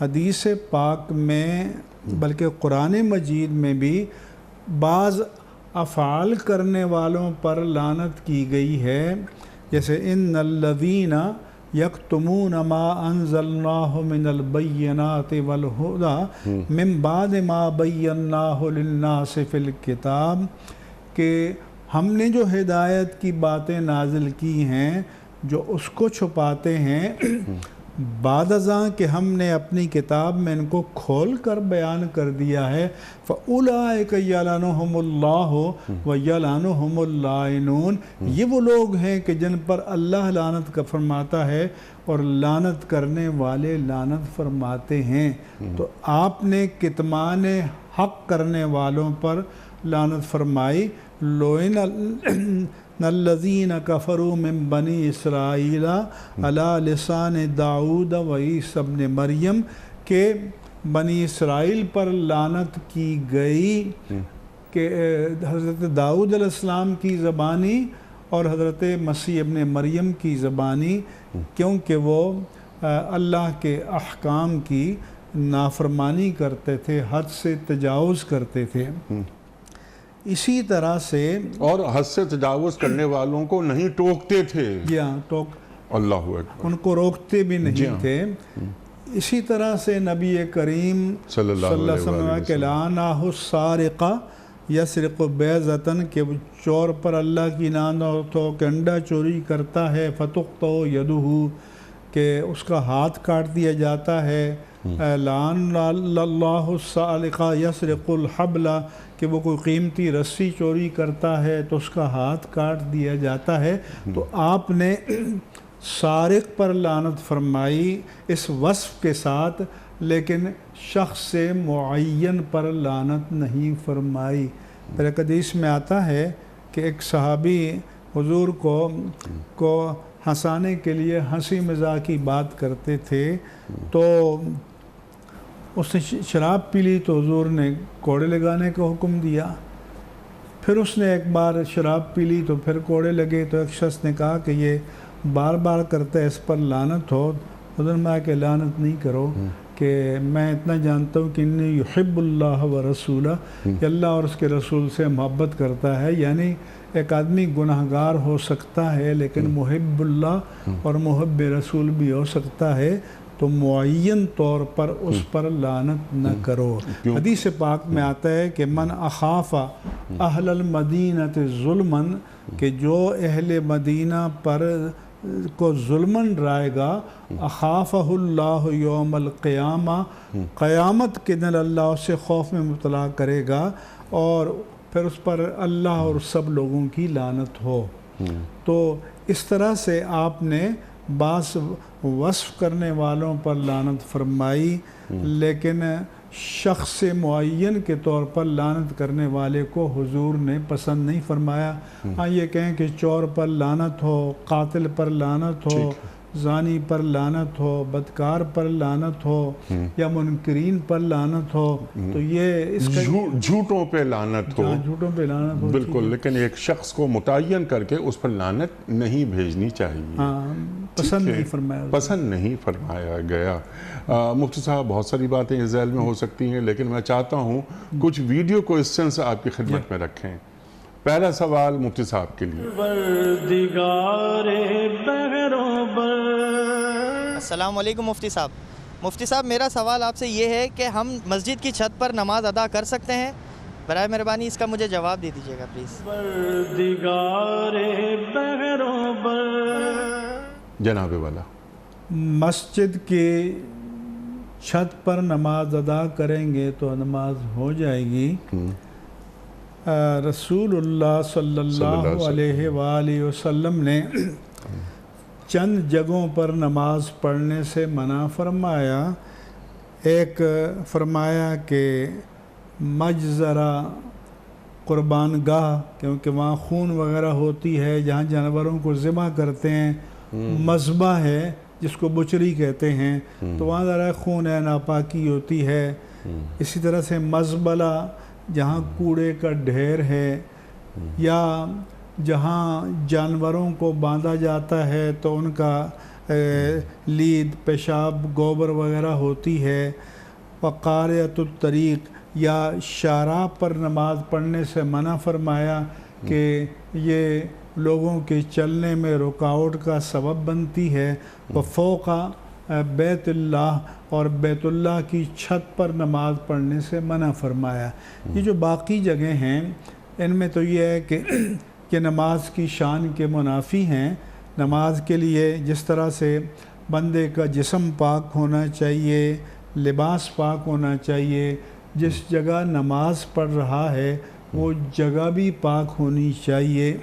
حدیث پاک میں بلکہ قرآن مجید میں بھی بعض افعال کرنے والوں پر لعنت کی گئی ہے، جیسے ان الذین یکتمون ما انزلناہ من البینات والہدی من بعد ما بیناہ للناس فی الکتاب، کہ ہم نے جو ہدایت کی باتیں نازل کی ہیں جو اس کو چھپاتے ہیں بعد ازاں کہ ہم نے اپنی کتاب میں ان کو کھول کر بیان کر دیا ہے۔ فَأُولَئِكَ يَلْعَنُهُمُ اللَّهُ وَيَلْعَنُهُمُ اللَّاعِنُونَ، یہ وہ لوگ ہیں کہ جن پر اللہ لعنت کا فرماتا ہے اور لعنت کرنے والے لعنت فرماتے ہیں۔ تو آپ نے کتمان حق کرنے والوں پر لعنت فرمائی۔ لُعِنَ الذین کفروا من بنی اسرائیل علی لسان داؤد و عیسی ابن مریم، کہ بنی اسرائیل پر لعنت کی گئی کہ حضرت داؤد علیہ السلام کی زبانی اور حضرت مسیح ابن مریم کی زبانی، کیونکہ وہ اللہ کے احکام کی نافرمانی کرتے تھے، حد سے تجاوز کرتے تھے۔ اسی طرح سے اور حد سے تجاوز کرنے والوں کو نہیں ٹوکتے تھے، اللہ اکبر، ان کو روکتے بھی نہیں تھے۔ اسی طرح سے نبی کریم صلی اللہ علیہ وسلم کہ لعنہ السارق یسرق بیضۃ، کہ چور پر اللہ کی لعنت ہو کہ انڈا چوری کرتا ہے، فتقطع یدہ، کہ اس کا ہاتھ کاٹ دیا جاتا ہے۔ لعن اللہ السارق یسرق الحبل، کہ وہ کوئی قیمتی رسی چوری کرتا ہے تو اس کا ہاتھ کاٹ دیا جاتا ہے۔ تو آپ نے سارق پر لعنت فرمائی اس وصف کے ساتھ، لیکن شخص سے معین پر لعنت نہیں فرمائی۔ پھر ایک حدیث میں آتا ہے کہ ایک صحابی حضور کو ہنسانے کے لیے ہنسی مذاق کی بات کرتے تھے، تو اس نے شراب پی لی تو حضور نے کوڑے لگانے کا حکم دیا۔ پھر اس نے ایک بار شراب پی لی تو پھر کوڑے لگے، تو ایک شخص نے کہا کہ یہ بار بار کرتا ہے، اس پر لعنت ہو۔ حضور نے کہ لعنت نہیں کرو، کہ میں اتنا جانتا ہوں کہ انی یحب اللہ و رسولہ، کہ اللہ اور اس کے رسول سے محبت کرتا ہے۔ یعنی ایک آدمی گناہگار ہو سکتا ہے لیکن محب اللہ اور محب رسول بھی ہو سکتا ہے، تو معین طور پر اس پر لعنت نہ کرو۔ حدیث پاک میں آتا ہے کہ من اخاف اہل المدینۃ ظلما کہ جو اہل مدینہ پر کو ظلمن ڈرائے گا اخافہ اللہ یوم القیامہ، قیامت کے دن اللہ اسے خوف میں مبتلا کرے گا اور پھر اس پر اللہ اور سب لوگوں کی لعنت ہو۔ تو اس طرح سے آپ نے بعض وصف کرنے والوں پر لعنت فرمائی، لیکن شخص معین کے طور پر لعنت کرنے والے کو حضور نے پسند نہیں فرمایا۔ ہاں یہ کہیں کہ چور پر لعنت ہو، قاتل پر لعنت ہو، زانی پر لعنت ہو، بدکار پر لعنت ہو یا منکرین پر لعنت ہو، تو یہ اس کا جھوٹوں پہ لعنت ہو، جھوٹوں پہ لعنت ہو بالکل، لیکن ایک شخص کو متعین کر کے اس پر لعنت نہیں بھیجنی چاہیے، پسند نہیں فرمایا، پسند نہیں فرمایا گیا۔ مفتی صاحب بہت ساری باتیں اس ذیل میں ہو سکتی ہیں، لیکن میں چاہتا ہوں کچھ ویڈیو کوئسچنز آپ کی خدمت میں رکھیں۔ پہلا سوال مفتی صاحب کے لیے۔ السلام علیکم مفتی صاحب۔ مفتی صاحب میرا سوال آپ سے یہ ہے کہ ہم مسجد کی چھت پر نماز ادا کر سکتے ہیں؟ برائے مہربانی اس کا مجھے جواب دے دیجیے گا پلیز۔ جناب والا، مسجد کی چھت پر نماز ادا کریں گے تو نماز ہو جائے گی۔ رسول اللہ صلی اللہ علیہ وآلہ وسلم نے چند جگہوں پر نماز پڑھنے سے منع فرمایا۔ ایک فرمایا کہ مجزرہ قربان گاہ، کیونکہ وہاں خون وغیرہ ہوتی ہے، جہاں جانوروں کو ذبح کرتے ہیں، مذبح ہے جس کو بچری کہتے ہیں، تو وہاں ذرا خون ہے، ناپاکی ہوتی ہے۔ اسی طرح سے مزبلہ، جہاں کوڑے کا ڈھیر ہے یا جہاں جانوروں کو باندھا جاتا ہے تو ان کا لید، پیشاب، گوبر وغیرہ ہوتی ہے۔ وقاریۃ الطریق، یا شارع پر نماز پڑھنے سے منع فرمایا کہ یہ لوگوں کے چلنے میں رکاوٹ کا سبب بنتی ہے۔ وفوق بیت اللہ، اور بیت اللہ کی چھت پر نماز پڑھنے سے منع فرمایا۔ یہ جو باقی جگہیں ہیں ان میں تو یہ ہے کہ نماز کی شان کے منافی ہیں۔ نماز کے لیے جس طرح سے بندے کا جسم پاک ہونا چاہیے، لباس پاک ہونا چاہیے، جس جگہ نماز پڑھ رہا ہے وہ جگہ بھی پاک ہونی چاہیے۔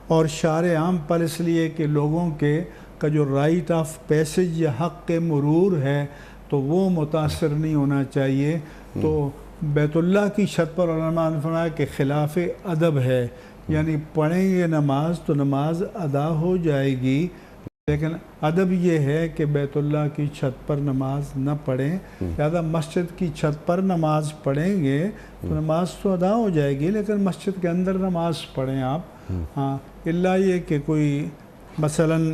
اور شارع عام پر اس لیے کہ لوگوں کا جو رائٹ آف پیسج یا حق مرور ہے تو وہ متاثر نہیں ہونا چاہیے۔ تو بیت اللہ کی چھت پر علماء نے فرمایا کہ خلاف ادب ہے، یعنی پڑھیں گے نماز تو نماز ادا ہو جائے گی، لیکن ادب یہ ہے کہ بیت اللہ کی چھت پر نماز نہ پڑھیں۔ لہذا مسجد کی چھت پر نماز پڑھیں گے تو نماز تو ادا ہو جائے گی، لیکن مسجد کے اندر نماز پڑھیں آپ، ہاں، الا یہ کہ کوئی مثلاً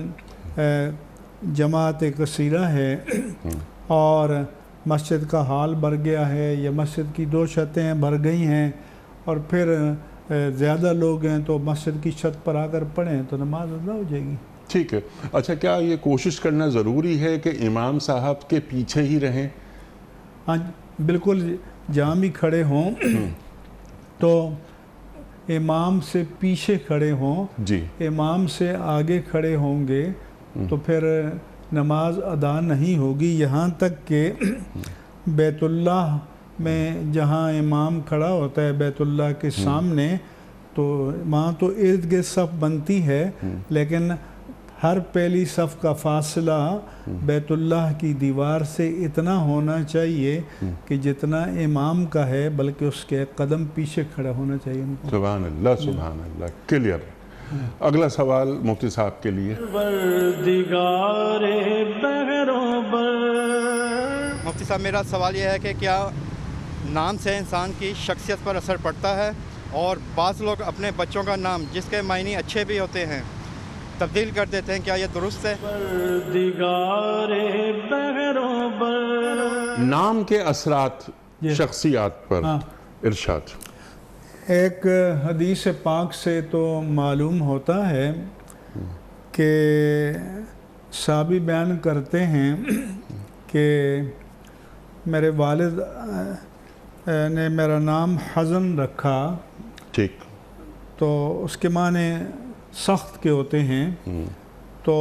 جماعت کثیرہ ہے اور مسجد کا حال بھر گیا ہے، یا مسجد کی 2 چھتیں بھر گئی ہیں اور پھر زیادہ لوگ ہیں تو مسجد کی چھت پر آ کر پڑھیں تو نماز ادا ہو جائے گی۔ ٹھیک ہے۔ اچھا، کیا یہ کوشش کرنا ضروری ہے کہ امام صاحب کے پیچھے ہی رہیں؟ ہاں بالکل، جہاں بھی کھڑے ہوں تو امام سے پیچھے کھڑے ہوں۔ جی، امام سے آگے کھڑے ہوں گے تو پھر نماز ادا نہیں ہوگی، یہاں تک کہ بیت اللہ میں جہاں امام کھڑا ہوتا ہے بیت اللہ کے سامنے، تو وہاں تو ارد گرد صف بنتی ہے، لیکن ہر پہلی صف کا فاصلہ بیت اللہ کی دیوار سے اتنا ہونا چاہیے کہ جتنا امام کا ہے، بلکہ اس کے قدم پیچھے کھڑا ہونا چاہیے ان کو۔ سبحان اللہ، سبحان اللہ، کلیئر۔ اگلا سوال مفتی صاحب کے لیے۔ مفتی صاحب میرا سوال یہ ہے کہ کیا نام سے انسان کی شخصیت پر اثر پڑتا ہے، اور بعض لوگ اپنے بچوں کا نام جس کے معنی اچھے بھی ہوتے ہیں تبدیل کر دیتے ہیں، کیا یہ درست ہے؟ نام کے اثرات شخصیات پر ارشاد۔ ایک حدیث پاک سے تو معلوم ہوتا ہے کہ صحابی بیان کرتے ہیں کہ میرے والد نے میرا نام حزن رکھا، ٹھیک، تو اس کے معنی سخت کے ہوتے ہیں. تو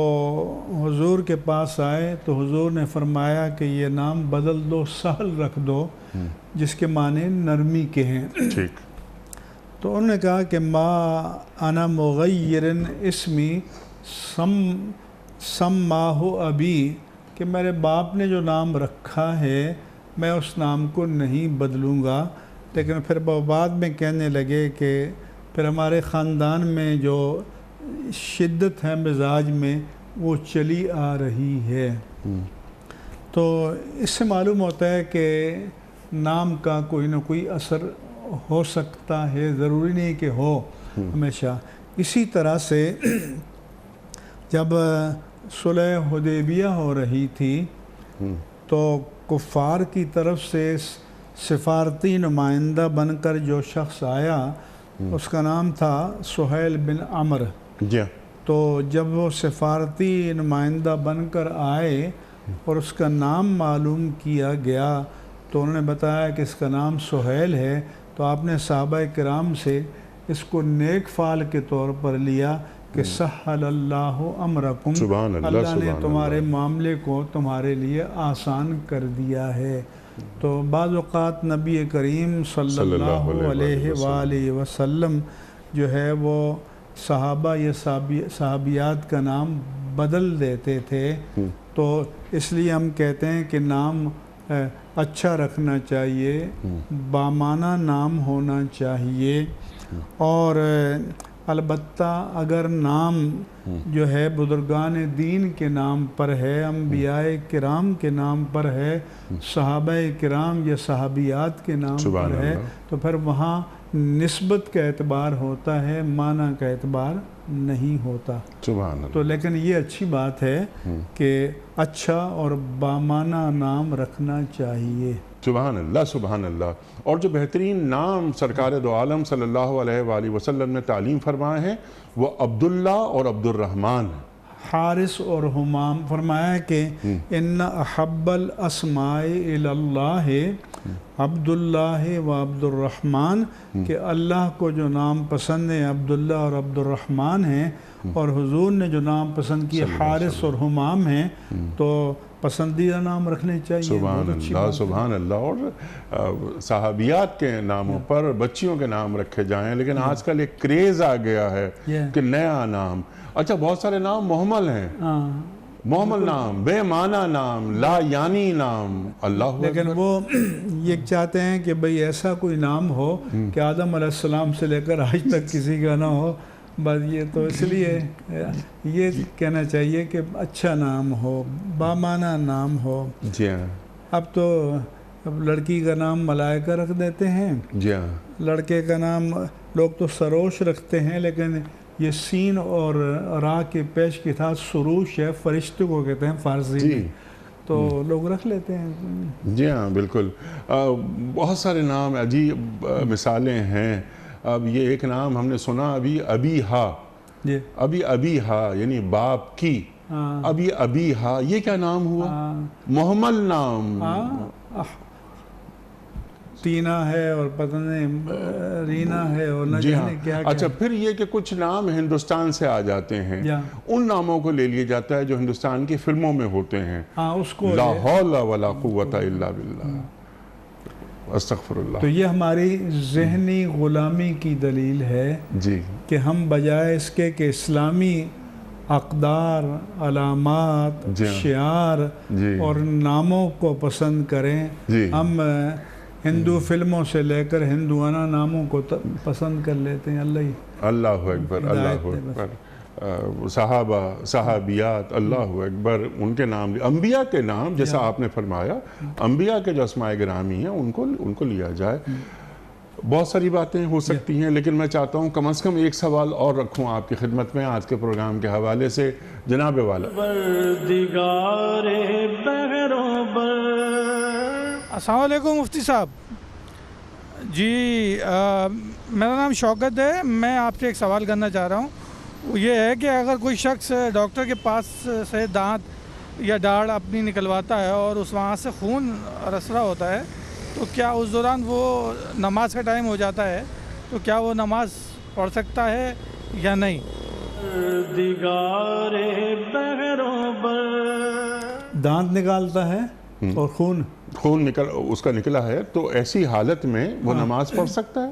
حضور کے پاس آئے تو حضور نے فرمایا کہ یہ نام بدل دو، سہل رکھ دو، جس کے معنی نرمی کے ہیں. ٹھیک. تو انہوں نے کہا کہ ما انا مغیرن اسمی سماہ ابی، کہ میرے باپ نے جو نام رکھا ہے میں اس نام کو نہیں بدلوں گا. لیکن پھر بعد میں کہنے لگے کہ پھر ہمارے خاندان میں جو شدت ہے مزاج میں وہ چلی آ رہی ہے. تو اس سے معلوم ہوتا ہے کہ نام کا کوئی نہ کوئی اثر ہو سکتا ہے، ضروری نہیں کہ ہو ہمیشہ. اسی طرح سے جب صلح حدیبیہ ہو رہی تھی تو کفار کی طرف سے سفارتی نمائندہ بن کر جو شخص آیا اس کا نام تھا سہیل بن عمر. جی. تو جب وہ سفارتی نمائندہ بن کر آئے اور اس کا نام معلوم کیا گیا تو انہوں نے بتایا کہ اس کا نام سہیل ہے. تو آپ نے صحابہ کرام سے اس کو نیک فعل کے طور پر لیا کہ سہل اللہ امرکم، اللہ نے تمہارے معاملے کو تمہارے لیے آسان کر دیا ہے. تو بعض اوقات نبی کریم صلی اللہ علیہ وآلہ وسلم جو ہے وہ صحابہ یا صحابیات کا نام بدل دیتے تھے. تو اس لیے ہم کہتے ہیں کہ نام اچھا رکھنا چاہیے، بامعنی نام ہونا چاہیے. اور البتہ اگر نام جو ہے بزرگان دین کے نام پر ہے، انبیاء کرام کے نام پر ہے، صحابہ کرام یا صحابیات کے نام پر ہے، تو پھر وہاں نسبت کا اعتبار ہوتا ہے، معنی کا اعتبار نہیں ہوتا. سبحان اللہ. تو لیکن یہ اچھی بات ہے کہ اچھا اور بامعنی نام رکھنا چاہیے. سبحان اللہ سبحان اللہ. اور جو بہترین نام سرکار دو عالم صلی اللہ علیہ وآلہ وسلم نے تعلیم فرمائے ہیں وہ عبداللہ اور عبد الرحمن ہیں. حارث اور حمام فرمایا کہ ان احب الاسماء الی اللہ عبداللہ و عبد الرحمن، کہ اللہ کو جو نام پسند ہے عبداللہ اور عبد الرحمن ہیں، اور حضور نے جو نام پسند کیے حارث اور حمام ہیں، تو پسندیدہ نام رکھنے چاہیے. سبحان اللہ سبحان اللہ. اور صحابیات کے ناموں پر بچیوں کے نام رکھے جائیں، لیکن آج کل ایک کریز آ گیا ہے کہ نیا نام. اچھا بہت سارے نام محمل ہیں، محمل نام، بے معنی نام، لا یعنی نام. اللہ لیکن وہ یہ چاہتے ہیں کہ بھئی ایسا کوئی نام ہو کہ آدم علیہ السلام سے لے کر آج تک کسی کا نہ ہو. بس یہ تو اس لیے یہ کہنا چاہیے کہ اچھا نام ہو، بامعنی نام ہو. جی ہاں. اب تو لڑکی کا نام ملائکہ رکھ دیتے ہیں، جی ہاں. لڑکے کا نام لوگ تو سروش رکھتے ہیں، لیکن یہ سین اور را کے پیش کے ساتھ سروش ہے، فرشتے کو کہتے ہیں فارسی میں، تو لوگ رکھ لیتے ہیں. جی ہاں بالکل. بہت سارے نام عجیب مثالیں ہیں. اب یہ ایک نام ہم نے سنا ابھی ابیہا. ابھی ابیہا یعنی باپ کی. ابھی ابیہا یہ کیا نام ہوا؟ محمل نام. تینا ہے اور پتہ نہیں رینا ہے اور نہ جانے کیا. اچھا پھر یہ کہ کچھ نام ہندوستان سے آ جاتے ہیں، ان ناموں کو لے لیا جاتا ہے جو ہندوستان کی فلموں میں ہوتے ہیں. اس کو لا حول ولا قوت الا باللہ، استغفر اللہ. تو یہ ہماری ذہنی غلامی کی دلیل ہے جی کہ ہم بجائے اس کے کہ اسلامی اقدار، علامات، شعار اور ناموں کو پسند کریں، ہم ہندو فلموں سے لے کر ہندوانہ ناموں کو پسند کر لیتے ہیں. اللہ اکبر اللہ اکبر. صحابہ صحابیات اللہ اکبر، ان کے نام، انبیاء کے نام جیسا آپ نے فرمایا، انبیاء کے جو اسماء گرامی ہیں ان کو لیا جائے. بہت ساری باتیں ہو سکتی ہیں، لیکن میں چاہتا ہوں کم از کم ایک سوال اور رکھوں آپ کی خدمت میں آج کے پروگرام کے حوالے سے. جناب والا السلام علیکم مفتی صاحب. جی میرا نام شوکت ہے. میں آپ سے ایک سوال کرنا چاہ رہا ہوں. وہ یہ ہے کہ اگر کوئی شخص ڈاکٹر کے پاس سے دانت یا داڑھ اپنی نکلواتا ہے اور اس وہاں سے خون رس رہا ہوتا ہے، تو کیا اس دوران وہ نماز کا ٹائم ہو جاتا ہے، تو کیا وہ نماز پڑھ سکتا ہے یا نہیں؟ دانت نکالتا ہے اور خون اس کا نکلا ہے تو ایسی حالت میں وہ نماز پڑھ سکتا ہے؟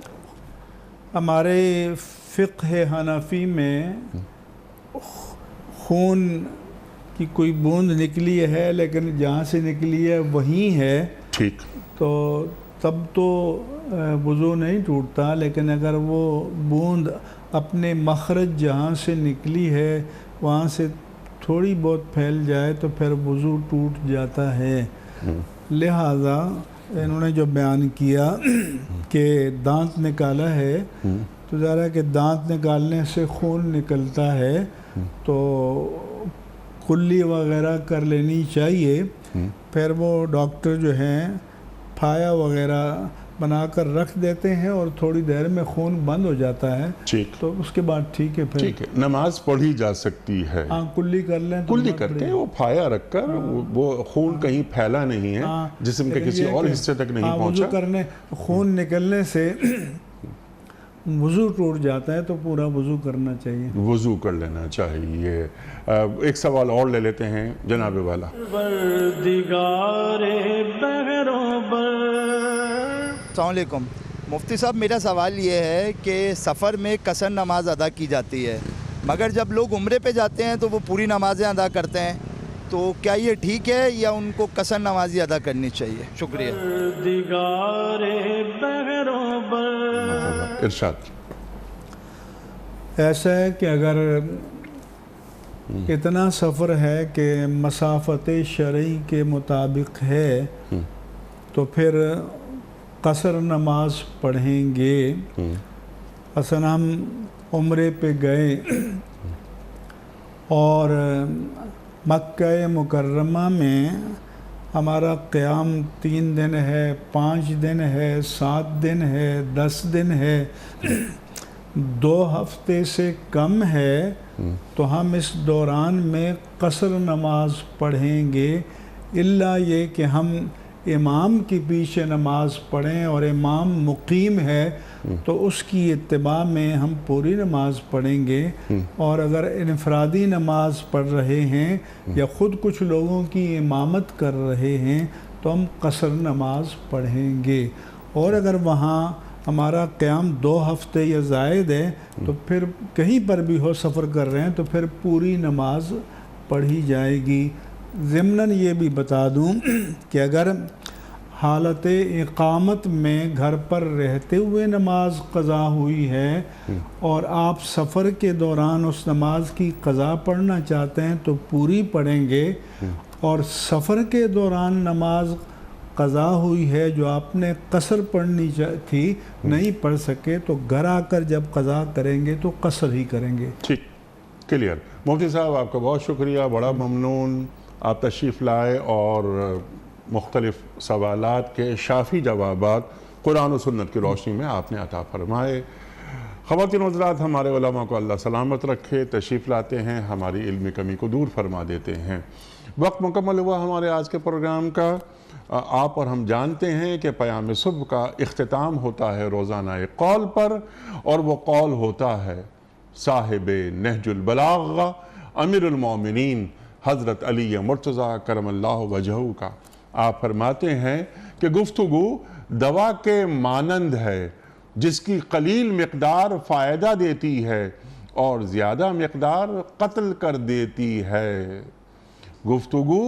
ہمارے فقہ حنفی میں خون کی کوئی بوند نکلی ہے لیکن جہاں سے نکلی ہے وہیں ہے، ٹھیک، تو تب تو وضو نہیں ٹوٹتا، لیکن اگر وہ بوند اپنے مخرج جہاں سے نکلی ہے وہاں سے تھوڑی بہت پھیل جائے تو پھر وضو ٹوٹ جاتا ہے۔ لہذا انہوں نے جو بیان کیا کہ دانت نکالا ہے تو ظاہر ہے کہ دانت نکالنے سے خون نکلتا ہے تو کلی وغیرہ کر لینی چاہیے، پھر وہ ڈاکٹر جو ہیں پھایا وغیرہ بنا کر رکھ دیتے ہیں اور تھوڑی دیر میں خون بند ہو جاتا ہے، ٹھیک، تو اس کے بعد ٹھیک ہے، پھر ٹھیک ہے، نماز پڑھی جا سکتی ہے۔ ہاں کلی کر لیں تو کلی کرتے ہیں، وہ پھایا رکھ کر وہ خون کہیں پھیلا نہیں ہے، جسم کے کسی اور حصے تک نہیں وضو پہنچا۔ کرنے خون نکلنے سے وضو ٹوٹ جاتا ہے تو پورا وضو کرنا چاہیے، وضو کر لینا چاہیے۔ ایک سوال اور لے لیتے ہیں جناب والا۔ السلام علیکم مفتی صاحب، میرا سوال یہ ہے کہ سفر میں قصر نماز ادا کی جاتی ہے، مگر جب لوگ عمرے پہ جاتے ہیں تو وہ پوری نمازیں ادا کرتے ہیں، تو کیا یہ ٹھیک ہے یا ان کو قصر نمازی ادا کرنی چاہیے؟ شکریہ۔ ارشاد۔ ایسا ہے کہ اگر اتنا سفر ہے کہ مسافت شرعی کے مطابق ہے تو پھر قصر نماز پڑھیں گے۔ مثلا ہم عمرے پہ گئے اور مکہ مکرمہ میں ہمارا قیام 3 دن ہے، 5 دن ہے، 7 دن ہے، 10 دن ہے، 2 ہفتے سے کم ہے، تو ہم اس دوران میں قصر نماز پڑھیں گے، الا یہ کہ ہم امام کی پیچھے نماز پڑھیں اور امام مقیم ہے تو اس کی اتباع میں ہم پوری نماز پڑھیں گے، اور اگر انفرادی نماز پڑھ رہے ہیں یا خود کچھ لوگوں کی امامت کر رہے ہیں تو ہم قصر نماز پڑھیں گے، اور اگر وہاں ہمارا قیام 2 ہفتے یا زائد ہے تو پھر کہیں پر بھی ہو سفر کر رہے ہیں تو پھر پوری نماز پڑھی جائے گی۔ ضمناً یہ بھی بتا دوں کہ اگر حالت اقامت میں گھر پر رہتے ہوئے نماز قضا ہوئی ہے اور آپ سفر کے دوران اس نماز کی قضا پڑھنا چاہتے ہیں تو پوری پڑھیں گے، اور سفر کے دوران نماز قضا ہوئی ہے جو آپ نے قصر پڑھنی تھی نہیں پڑھ سکے تو گھر آ کر جب قضا کریں گے تو قصر ہی کریں گے۔ ٹھیک، کلیئر۔ مفتی صاحب آپ کا بہت شکریہ، بڑا ممنون آپ تشریف لائے اور مختلف سوالات کے شافی جوابات قرآن و سنت کی روشنی میں آپ نے عطا فرمائے۔ خواتین و حضرات، ہمارے علماء کو اللہ سلامت رکھے، تشریف لاتے ہیں، ہماری علمی کمی کو دور فرما دیتے ہیں۔ وقت مکمل ہوا ہمارے آج کے پروگرام کا۔ آپ اور ہم جانتے ہیں کہ پیام صبح کا اختتام ہوتا ہے روزانہ ایک قول پر، اور وہ قول ہوتا ہے صاحب نہج البلاغ امیر المومنین حضرت علی مرتضیٰ کرم اللہ وجہہ کا۔ آپ فرماتے ہیں کہ گفتگو دوا کے مانند ہے جس کی قلیل مقدار فائدہ دیتی ہے اور زیادہ مقدار قتل کر دیتی ہے۔ گفتگو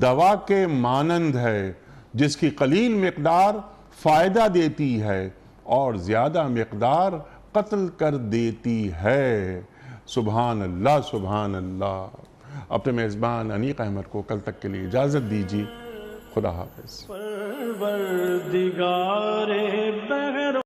دوا کے مانند ہے جس کی قلیل مقدار فائدہ دیتی ہے اور زیادہ مقدار قتل کر دیتی ہے۔ سبحان اللہ، سبحان اللہ۔ اپنے میزبان انیق احمد کو کل تک کے لیے اجازت دیجیے۔ خدا حافظ۔